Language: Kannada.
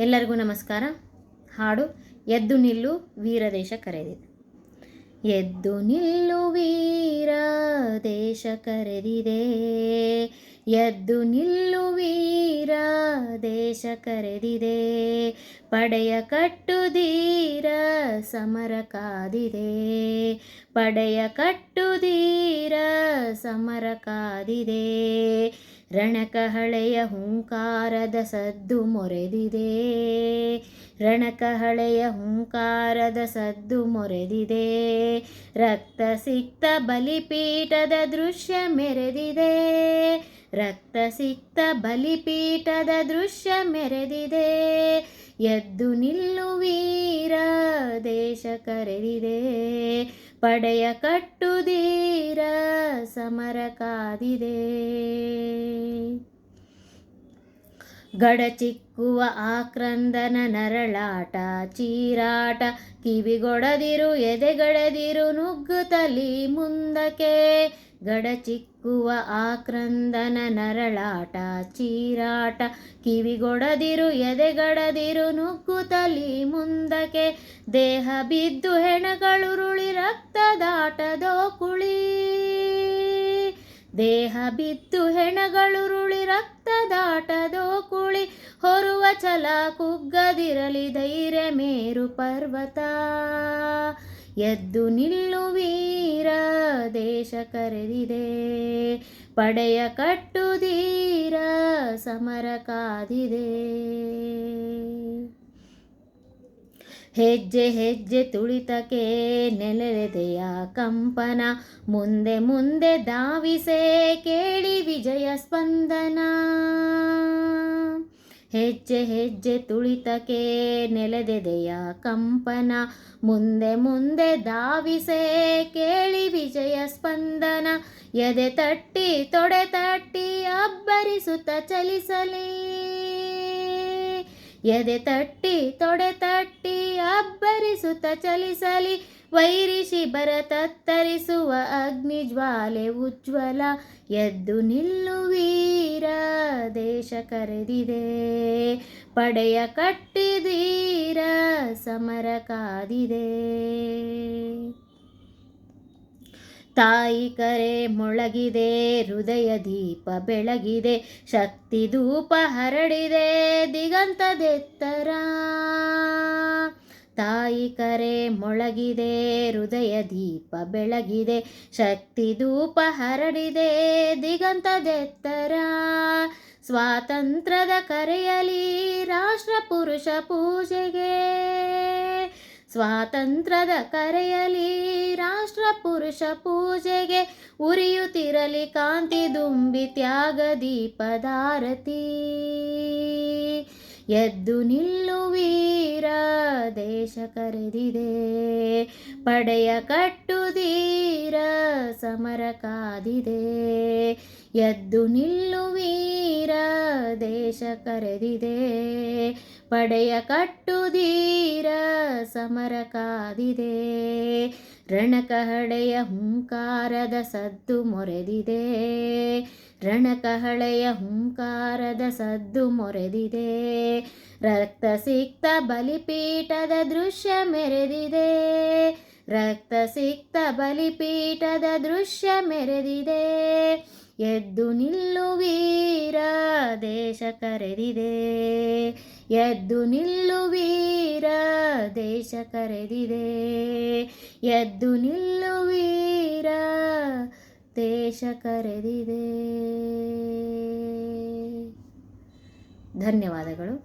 ಎಲ್ಲರಿಗೂ ನಮಸ್ಕಾರ. ಹಾಡು ಎದ್ದು ನಿಲ್ಲು ವೀರ ದೇಶ ಕರೆದಿದೆ. ಎದ್ದು ನಿಲ್ಲು ವೀರ ದೇಶ ಕರೆದಿದೆ, ಎದ್ದು ನಿಲ್ಲು ವೀರ ದೇಶ ಕರೆದಿದೆ, ಪಡೆಯ ಕಟ್ಟುದೀರ ಸಮರ ಕಾದಿದೆ, ಪಡೆಯ ಕಟ್ಟುದೀರ ಸಮರ ಕಾದಿದೆ, ರಣಕಹಳೆಯ ಹುಂಕಾರದ ಸದ್ದು ಮೊರೆದಿದೆ, ರಣಕಹಳೆಯ ಹುಂಕಾರದ ಸದ್ದು ಮೊರೆದಿದೆ, ರಕ್ತ ಸಿಕ್ತ ಬಲಿಪೀಠದ ದೃಶ್ಯ ಮೆರೆದಿದೆ, ರಕ್ತ ಸಿಕ್ತ ಬಲಿಪೀಠದ ದೃಶ್ಯ ಮೆರೆದಿದೆ, ಎದ್ದು ನಿಲ್ಲು ವೀರ ದೇಶ ಕರೆದಿದೆ, ಪಡೆಯ ಕಟ್ಟುದೀರ ಸಮರ ಕಾದಿದೆ, ಗಡಚಿಕ್ಕುವ ಆಕ್ರಂದನ ನರಳಾಟ ಚೀರಾಟ, ಕಿವಿಗೊಡದಿರು ಎದೆಗಡದಿರು ನುಗ್ಗುತ್ತಲಿ ಮುಂದಕ್ಕೆ, ಗಡಚಿಕ್ಕುವ ಆಕ್ರಂದನ ನರಳಾಟ ಚೀರಾಟ, ಕಿವಿಗೊಡದಿರು ಎದೆಗಡದಿರು ನುಗ್ಗುತ್ತಲಿ ಮುಂದಕ್ಕೆ, ದೇಹ ಬಿದ್ದು ಹೆಣಗಳುರುಳಿ ರಕ್ತದಾಟದೋ ಕುಳಿ, ದೇಹ ಬಿದ್ದು ಹೆಣಗಳುರುಳಿ ರಕ್ತದಾಟದೋ ಕುಳಿ, ಹೊರುವ ಛಲ ಕುಗ್ಗದಿರಲಿ ಧೈರ್ಯ ಮೇರು ಪರ್ವತ, ಎದ್ದು ನಿಲ್ಲು ವೀರ ದೇಶ ಕರೆದಿದೆ, ಪಡೆಯ ಕಟ್ಟುದೀರ ಸಮರ ಕಾದಿದೆ, ಹೆಜ್ಜೆ ಹೆಜ್ಜೆ ತುಳಿತಕ್ಕೆ ನೆಲೆದೆಯ ಕಂಪನ, ಮುಂದೆ ಮುಂದೆ ಧಾವಿಸೆ ಕೇಳಿ ವಿಜಯ ಸ್ಪಂದನ, ಹೆಜ್ಜೆ ಹೆಜ್ಜೆ ತುಳಿತಕ್ಕೆ ನೆಲೆದೆದೆಯ ಕಂಪನ, ಮುಂದೆ ಮುಂದೆ ಧಾವಿಸೆ ಕೇಳಿ ವಿಜಯ ಸ್ಪಂದನ, ಎದೆ ತಟ್ಟಿ ತೊಡೆ ತಟ್ಟಿ ಅಬ್ಬರಿಸುತ್ತ ಚಲಿಸಲಿ, ಎದೆ ತಟ್ಟಿ ತೊಡೆ ತಟ್ಟಿ ಅಬ್ಬರಿಸುತ್ತ ಚಲಿಸಲಿ, ವೈರಿ ಶಿಬರ ತತ್ತರಿಸುವ ಅಗ್ನಿ ಜ್ವಾಲೆ ಉಜ್ವಲ, ಎದ್ದು ನಿಲ್ಲು ವೀರ ದೇಶ ಕರೆದಿದೆ, ಪಡೆಯ ಕಟ್ಟಿದೀರ ಸಮರ ಕಾದಿದೆ, ತಾಯಿ ಕರೆ ಮೊಳಗಿದೆ ಹೃದಯ ದೀಪ ಬೆಳಗಿದೆ, ಶಕ್ತಿ ಧೂಪ ಹರಡಿದೆ ದಿಗಂತದೆತ್ತರ, ತಾಯಿ ಕರೆ ಮೊಳಗಿದೆ ಹೃದಯ ದೀಪ ಬೆಳಗಿದೆ, ಶಕ್ತಿ ಧೂಪ ಹರಡಿದೆ ದಿಗಂತದೆತ್ತರ, ಸ್ವಾತಂತ್ರ್ಯದ ಕರೆಯಲಿ ರಾಷ್ಟ್ರ ಪುರುಷ ಪೂಜೆಗೆ, ಸ್ವಾತಂತ್ರ್ಯದ ಕರೆಯಲಿ ರಾಷ್ಟ್ರ ಪುರುಷ ಪೂಜೆಗೆ, ಉರಿಯುತ್ತಿರಲಿ ಕಾಂತಿ ದುಂಬಿ ತ್ಯಾಗ ದೀಪದಾರತಿ, ಎದ್ದು ನಿಲ್ಲು ವೀರ ದೇಶ ಕರೆದಿದೆ, ಪಡೆಯ ಕಟ್ಟುದೀರ ಸಮರ ಕಾದಿದೆ, ಎದ್ದು ನಿಲ್ಲು ವೀರ ದೇಶ ಕರೆದಿದೆ, ಪಡೆಯ ಕಟ್ಟುದೀರ ಸಮರ ಕಾದಿದೆ, ರಣಕಹಳೆಯ ಹುಂಕಾರದ ಸದ್ದು ಮೊರೆದಿದೆ, ರಣಕಹಳೆಯ ಹುಂಕಾರದ ಸದ್ದು ಮೊರೆದಿದೆ, ರಕ್ತ ಸಿಕ್ತ ಬಲಿಪೀಠದ ದೃಶ್ಯ ಮೆರೆದಿದೆ, ರಕ್ತ ಸಿಕ್ತ ಬಲಿಪೀಠದ ದೃಶ್ಯ ಮೆರೆದಿದೆ, ಎದ್ದು ನಿಲ್ಲು ವೀರ ದೇಶ ಕರೆದಿದೆ, ಎದ್ದು ನಿಲ್ಲು ವೀರ ದೇಶ ಕರೆದಿದೆ, ಎದ್ದು ನಿಲ್ಲು ವೀರ ದೇಶ ಕರೆದಿದೆ. ಧನ್ಯವಾದಗಳು.